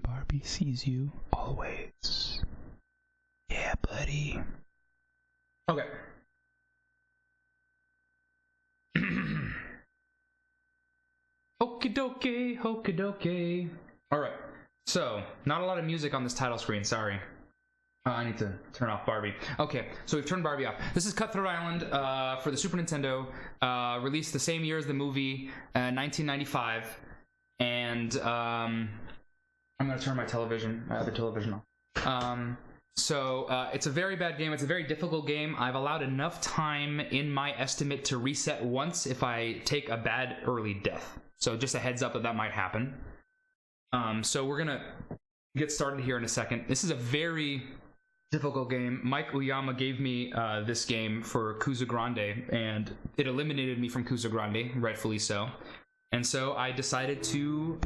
Barbie sees you always. Yeah, buddy. Okay. Okie dokie, okie dokie. Alright, so, not a lot of music on this title screen, sorry. I need to turn off Barbie. Okay, so we've turned Barbie off. This is Cutthroat Island for the Super Nintendo, released the same year as the movie, 1995. And I'm gonna turn my television, the television off. It's a very bad game. It's a very difficult game. I've allowed enough time in my estimate to reset once if I take a bad early death. So just a heads up that might happen. So we're gonna get started here in a second. This is a very difficult game. Mike Uyama gave me this game for Kuza Grande, and it eliminated me from Kuza Grande, rightfully so. And so I decided to,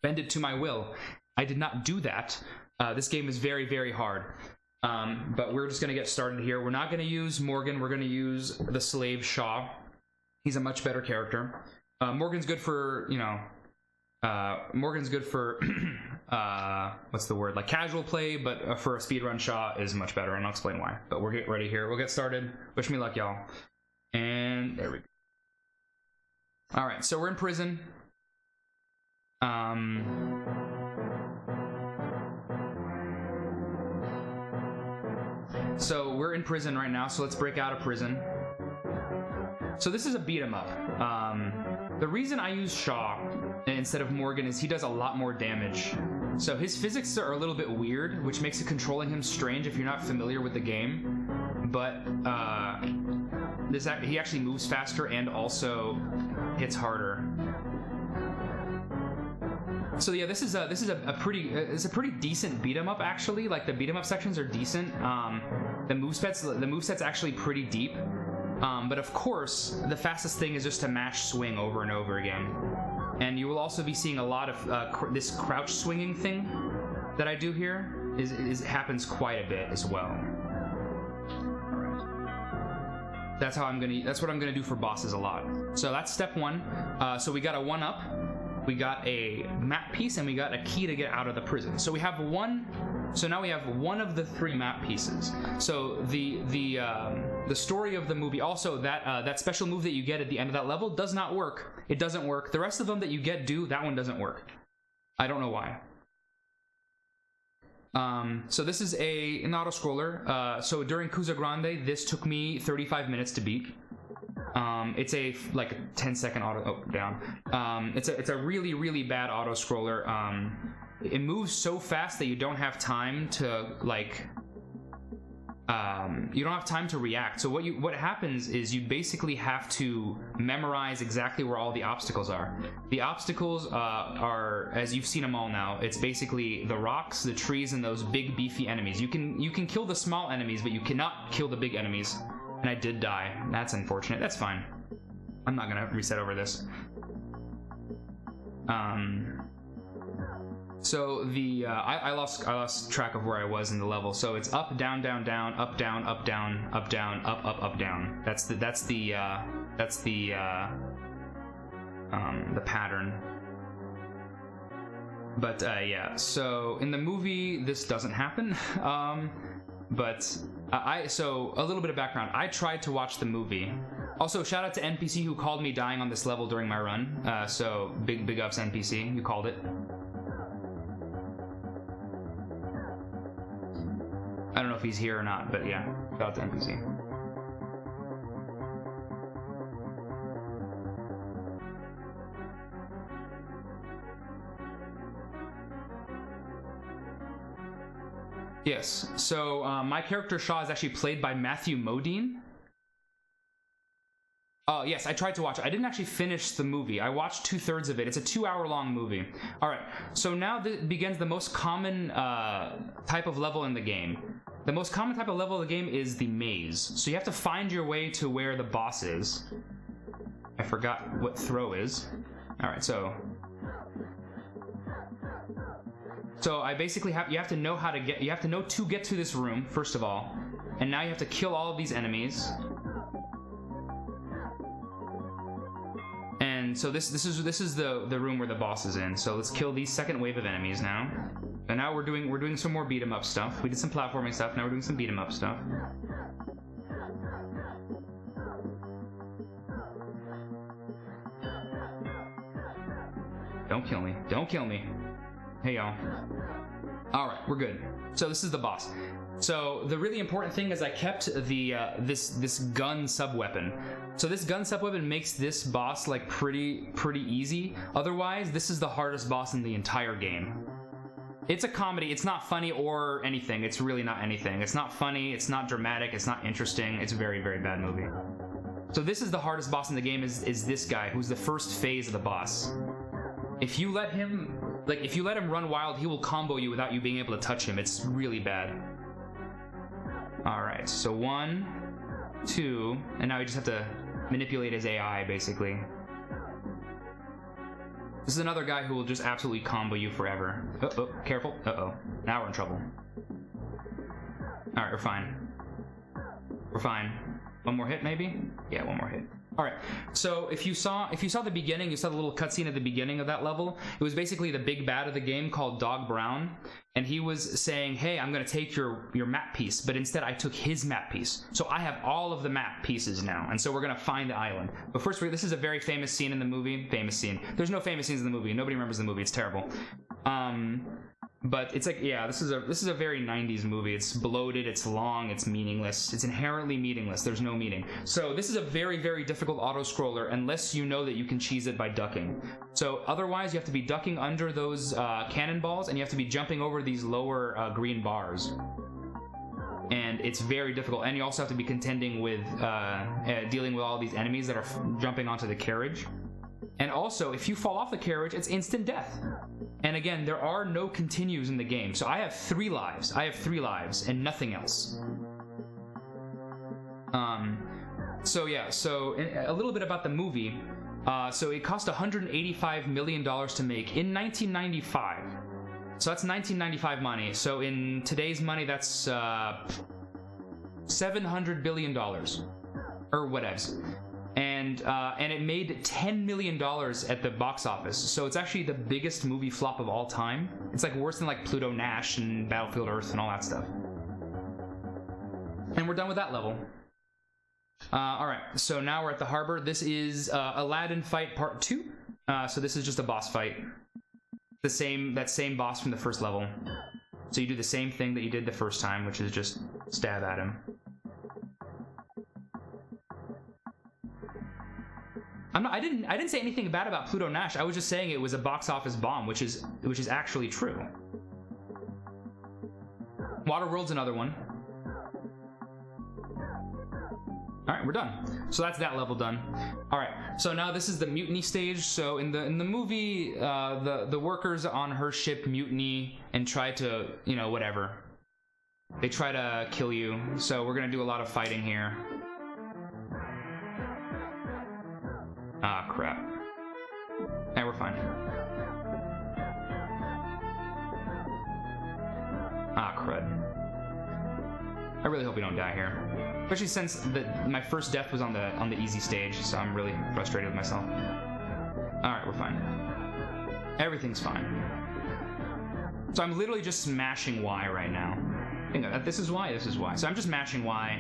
bend it to my will. I did not do that. This game is very, very hard. But we're just going to get started here. We're not going to use Morgan. We're going to use the slave Shaw. He's a much better character. Morgan's good for, what's the word? Like casual play, but for a speedrun, Shaw is much better, and I'll explain why. But we'll get ready here. We'll get started. Wish me luck, y'all. And there we go. Alright, so we're in prison. So we're in prison right now, so let's break out of prison. So this is a beat 'em up. The reason I use Shaw instead of Morgan is he does a lot more damage. So his physics are a little bit weird, which makes it controlling him strange if you're not familiar with the game. But he actually moves faster and also hits harder. So yeah, this is a pretty decent beat 'em up actually. Like the beat 'em up sections are decent. The moveset's actually pretty deep. But of course, the fastest thing is just to mash swing over and over again. And you will also be seeing a lot of this crouch swinging thing that I do here happens quite a bit as well. That's what I'm gonna do for bosses a lot. So that's step one. So we got a 1-up, we got a map piece, and we got a key to get out of the prison. So we have now we have one of the 3 map pieces. So the story of the movie, also that special move that you get at the end of that level does not work. It doesn't work. The rest of them that you get do. That one doesn't work. I don't know why. So this is an auto-scroller. So during Kuza Grande, this took me 35 minutes to beat. It's a 10-second auto down. It's a really, really bad auto-scroller. It moves so fast that you don't have time to react. So what happens is you basically have to memorize exactly where all the obstacles are. The obstacles are, as you've seen them all now, it's basically the rocks, the trees, and those big beefy enemies. You can kill the small enemies, but you cannot kill the big enemies. And I did die. That's unfortunate. That's fine. I'm not gonna reset over this. So I lost track of where I was in the level. So it's up, down, down, down, up, down, up, down, up, down, up, up, up, down. That's the pattern. But yeah. So in the movie, this doesn't happen. So a little bit of background. I tried to watch the movie. Also, shout out to NPC who called me dying on this level during my run. So big ups NPC. You called it. I don't know if he's here or not, but yeah, shout out to NPC. Yes, so my character Shaw is actually played by Matthew Modine. Oh, yes, I tried to watch it. I didn't actually finish the movie. I watched 2/3 of it. It's a 2-hour-long movie. All right, so now begins the most common type of level in the game. The most common type of level of the game is the maze. So you have to find your way to where the boss is. I forgot what throw is. All right, so I basically you have to know to get to this room, first of all. And now you have to kill all of these enemies. And so this is the room where the boss is in. So let's kill the second wave of enemies now. And now we're doing some more beat 'em up stuff. We did some platforming stuff. Now we're doing some beat 'em up stuff. Don't kill me. Don't kill me. Hey, y'all. All right, we're good. So this is the boss. So the really important thing is I kept the this gun sub-weapon. So this gun sub-weapon makes this boss like pretty easy. Otherwise, this is the hardest boss in the entire game. It's a comedy. It's not funny or anything. It's really not anything. It's not funny. It's not dramatic. It's not interesting. It's a very, very bad movie. So this is the hardest boss in the game. Is this guy who's the first phase of the boss. If you let him run wild, he will combo you without you being able to touch him. It's really bad. All right, so 1, 2, and now we just have to manipulate his AI, basically. This is another guy who will just absolutely combo you forever. Uh-oh, careful. Uh-oh, now we're in trouble. All right, we're fine. We're fine. One more hit, maybe? Yeah, one more hit. All right, so if you saw the beginning, you saw the little cutscene at the beginning of that level. It was basically the big bad of the game called Dog Brown, and he was saying, hey, I'm gonna take your map piece, but instead I took his map piece. So I have all of the map pieces now, and so we're gonna find the island. But first, this is a very famous scene in the movie. Famous scene. There's no famous scenes in the movie. Nobody remembers the movie. It's terrible. But it's like, yeah, this is a very 90s movie. It's bloated, it's long, it's meaningless. It's inherently meaningless. There's no meaning. So this is a very, very difficult auto-scroller unless you know that you can cheese it by ducking. So otherwise, you have to be ducking under those cannonballs, and you have to be jumping over these lower green bars. And it's very difficult. And you also have to be contending with, dealing with all these enemies that are jumping onto the carriage. And also, if you fall off the carriage, it's instant death. And again, there are no continues in the game. So I have 3 lives. I have 3 lives and nothing else. So yeah, so a little bit about the movie. So it cost $185 million to make in 1995. So that's 1995 money. So in today's money, that's $700 billion. Or whatevs. And it made $10 million at the box office. So it's actually the biggest movie flop of all time. It's like worse than like Pluto Nash and Battlefield Earth and all that stuff. And we're done with that level. Alright, so now we're at the harbor. This is Aladdin Fight Part 2. So this is just a boss fight. That same boss from the first level. So you do the same thing that you did the first time, which is just stab at him. I didn't say anything bad about Pluto Nash. I was just saying it was a box office bomb, which is actually true. Waterworld's another one. All right, we're done. So that's that level done. All right, so now this is the mutiny stage. So in the movie, the workers on her ship mutiny and try to, whatever. They try to kill you. So we're gonna do a lot of fighting here. Ah, crap. Hey, we're fine. Ah, crud. I really hope we don't die here. Especially since my first death was on the easy stage, so I'm really frustrated with myself. Alright, we're fine. Everything's fine. So I'm literally just smashing Y right now. This is Y, this is Y. So I'm just mashing Y,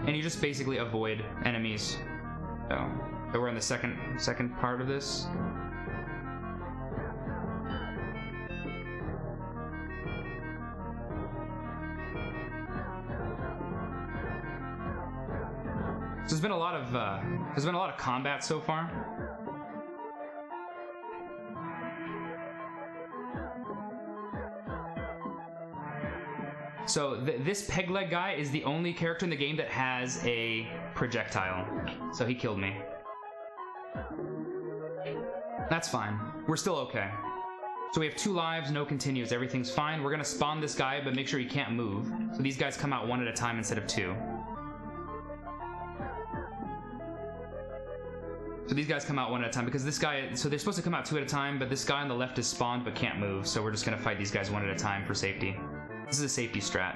and you just basically avoid enemies. So we're in the second part of this. So there's been a lot of combat so far. So this peg leg guy is the only character in the game that has a projectile. So he killed me. That's fine. We're still okay. So we have 2 lives, no continues, everything's fine. We're gonna spawn this guy, but make sure he can't move. So these guys come out 1 at a time instead of 2. So these guys come out 1 at a time because this guy, so they're supposed to come out 2 at a time, but this guy on the left is spawned but can't move. So we're just gonna fight these guys 1 at a time for safety. This is a safety strat.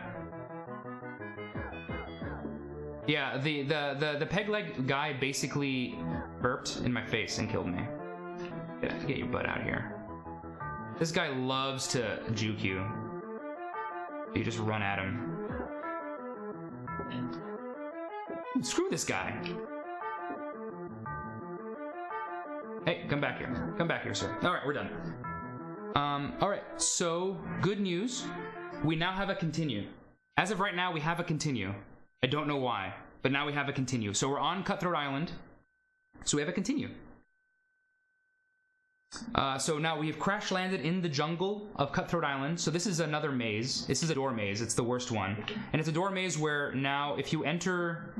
Yeah, the peg leg guy basically burped in my face and killed me. Get your butt out of here. This guy loves to juke you. You just run at him. Screw this guy. Hey, come back here. Come back here, sir. All right, we're done. All right, so good news. We now have a continue. As of right now, we have a continue. I don't know why, but now we have a continue. So we're on Cutthroat Island. So we have a continue. So now we have crash landed in the jungle of Cutthroat Island. So this is another maze. This is a door maze. It's the worst one. And it's a door maze where now if you enter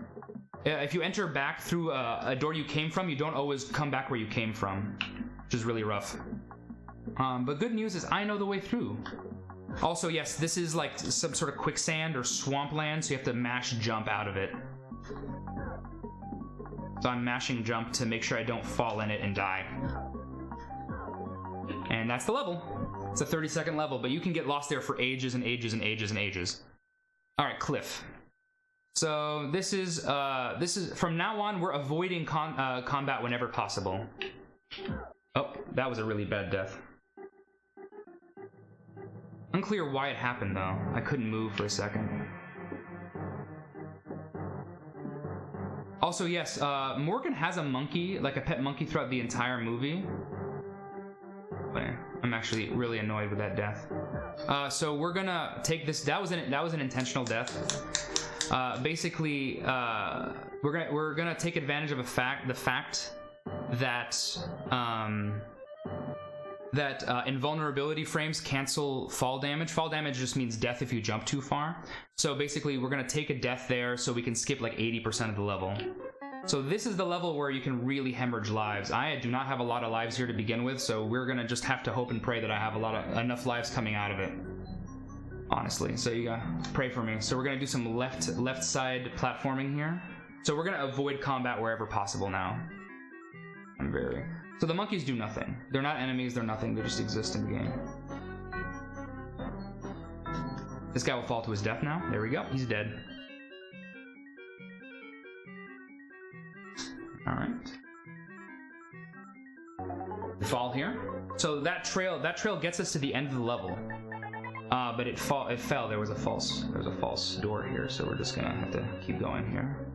back through a door you came from, you don't always come back where you came from, which is really rough. But good news is I know the way through. Also, yes, this is like some sort of quicksand or swampland, so you have to mash jump out of it. So I'm mashing jump to make sure I don't fall in it and die. And that's the level. It's a 30-second level, but you can get lost there for ages and ages and ages and ages. All right, cliff. So this is from now on we're avoiding combat whenever possible. Oh, that was a really bad death. Unclear why it happened though. I couldn't move for a second. Also, yes, Morgan has a monkey, like a pet monkey, throughout the entire movie. But I'm actually really annoyed with that death. So we're gonna take this. That was an intentional death. Basically, we're gonna take advantage of the fact that invulnerability frames cancel fall damage. Fall damage just means death if you jump too far. So basically, we're gonna take a death there so we can skip like 80% of the level. So this is the level where you can really hemorrhage lives. I do not have a lot of lives here to begin with, so we're gonna just have to hope and pray that I have enough lives coming out of it. Honestly, so you gotta pray for me. So we're gonna do some left side platforming here. So we're gonna avoid combat wherever possible now. So the monkeys do nothing. They're not enemies, they're nothing, they just exist in the game. This guy will fall to his death now. There we go, he's dead. Alright. Fall here. So that trail gets us to the end of the level. But it fell. There was a false door here, so we're just gonna have to keep going here.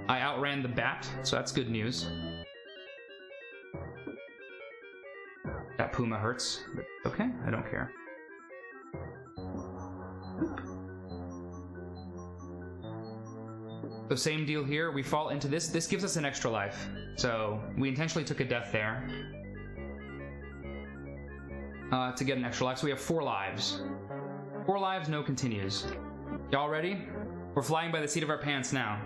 I outran the bat, so that's good news. That puma hurts, but okay, I don't care. So same deal here, we fall into this. This gives us an extra life. So we intentionally took a death there. To get an extra life, so we have 4 lives. 4 lives, no continues. Y'all ready? We're flying by the seat of our pants now.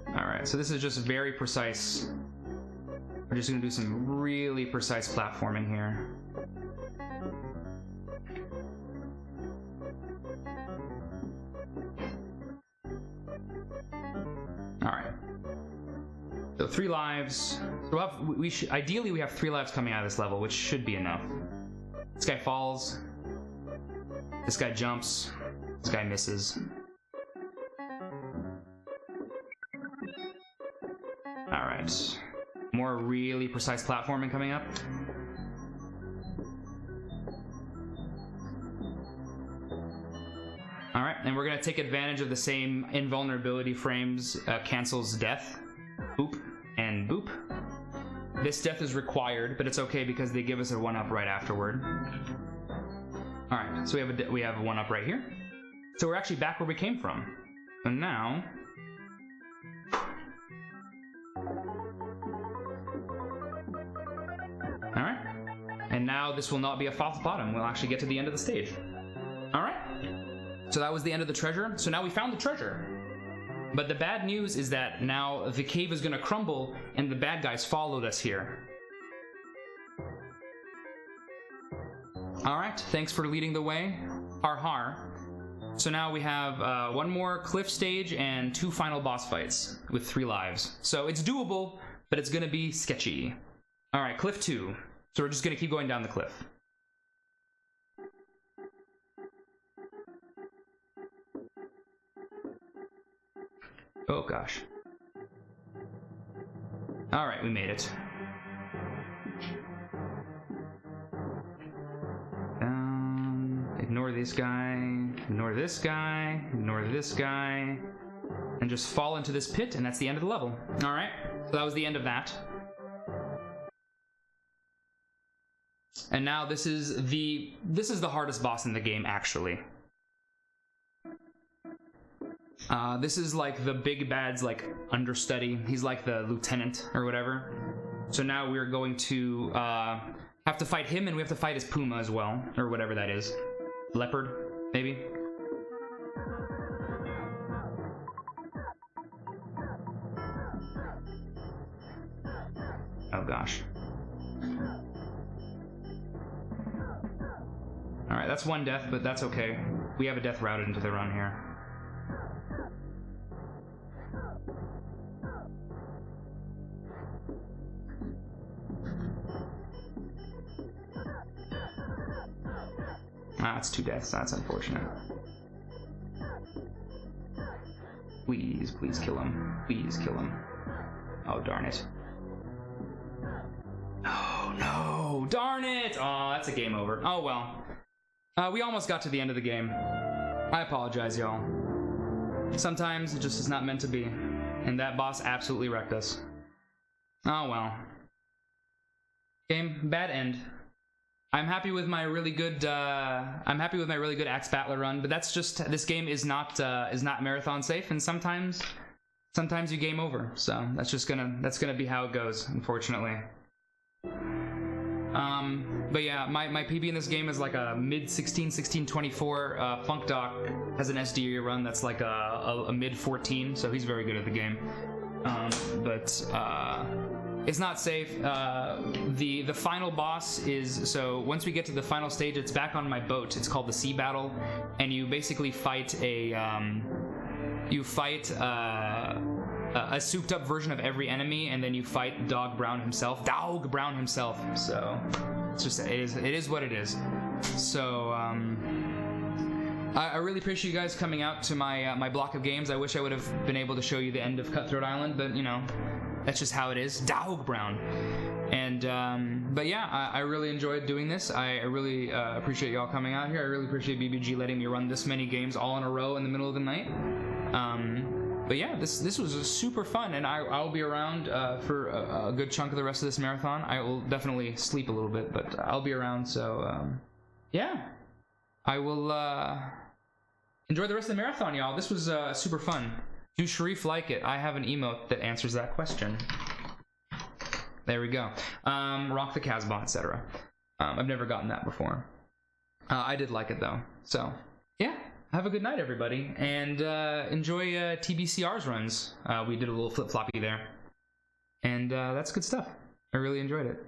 Alright, so this is just very precise. We're just gonna do some really precise platforming here. Alright. So 3 lives. So ideally we have 3 lives coming out of this level, which should be enough. This guy falls. This guy jumps. This guy misses. Alright. More really precise platforming coming up. Alright, and we're gonna take advantage of the same invulnerability frames, cancels death. Boop and boop. This death is required, but it's okay because they give us a 1-up right afterward. Alright, so we have a 1-up right here. So we're actually back where we came from. And now... Alright. And now this will not be a false bottom. We'll actually get to the end of the stage. Alright. So that was the end of the treasure. So now we found the treasure. But the bad news is that now the cave is going to crumble and the bad guys followed us here. Alright, thanks for leading the way. Har har. So now we have 1 more cliff stage and 2 final boss fights with 3 lives. So it's doable, but it's going to be sketchy. Alright, cliff 2. So we're just going to keep going down the cliff. Oh gosh. Alright, we made it. Ignore this guy, ignore this guy, ignore this guy, and just fall into this pit, and that's the end of the level. Alright, so that was the end of that. And now this is the hardest boss in the game, actually. This is like the big bad's like understudy. He's like the lieutenant or whatever. So now we're going to have to fight him, and we have to fight his puma as well, or whatever that is. Leopard, maybe? Oh gosh. Alright, that's one death, but that's okay. We have a death routed into the run here. Ah, that's 2 deaths. That's unfortunate. Please, please kill him. Please kill him. Oh, darn it. Oh, no. Darn it! Oh, that's a game over. Oh, well. We almost got to the end of the game. I apologize, y'all. Sometimes it just is not meant to be. And that boss absolutely wrecked us. Oh, well. Game, bad end. I'm happy with my really good Axe Battler run, but that's just, this game is not marathon safe, and sometimes you game over. So that's gonna be how it goes, unfortunately. But yeah, my PB in this game is like a mid 16-24. Funk Doc has an SD run that's like a mid 14, so he's very good at the game. It's not safe. The final boss is, so once we get to the final stage, it's back on my boat. It's called the Sea Battle, and you basically fight a souped up version of every enemy, and then you fight Dog Brown himself. So it's just, it is what it is. So I really appreciate you guys coming out to my block of games. I wish I would have been able to show you the end of Cutthroat Island, but you know, that's just how it is. Dog Brown. And but yeah, I really enjoyed doing this. I really appreciate y'all coming out here. I really appreciate BBG letting me run this many games all in a row in the middle of the night. But yeah, this was super fun, and I'll be around for a good chunk of the rest of this marathon. I will definitely sleep a little bit, but I'll be around. So yeah, I will enjoy the rest of the marathon, y'all. This was super fun. Do Sharif like it? I have an emote that answers that question. There we go. Rock the Casbah, etc. I've never gotten that before. I did like it though. So yeah, have a good night, everybody, and enjoy TBCR's runs. We did a little flip-floppy there, and that's good stuff. I really enjoyed it.